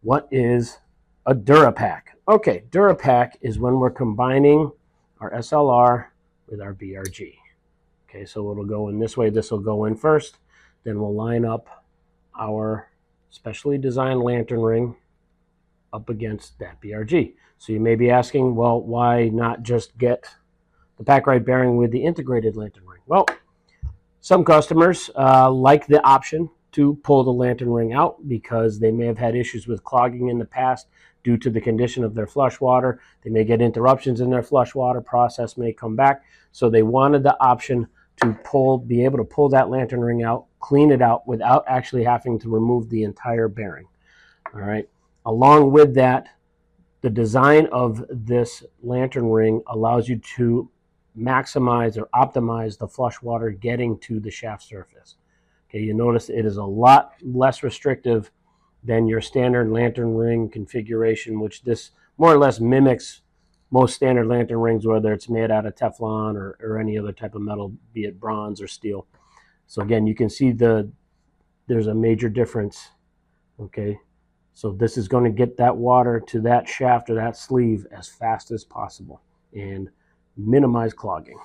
What is a Durapack? Okay, Durapack is when we're combining our SLR with our BRG. Okay, so it'll go in this way. This will go in first. Then we'll line up our specially designed lantern ring up against that BRG. So you may be asking, well, why not just get the PackRyt bearing with the integrated lantern ring? Well, some customers like the option to pull the lantern ring out because they may have had issues with clogging in the past due to the condition of their flush water. They may get interruptions in their flush water process, may come back. So they wanted the option to be able to pull that lantern ring out, clean it out without actually having to remove the entire bearing. All right. Along with that, the design of this lantern ring allows you to maximize or optimize the flush water getting to the shaft surface. Okay, you notice it is a lot less restrictive than your standard lantern ring configuration, which this more or less mimics most standard lantern rings, whether it's made out of Teflon or any other type of metal, be it bronze or steel. So again, you can see there's a major difference. Okay, so this is going to get that water to that shaft or that sleeve as fast as possible and minimize clogging.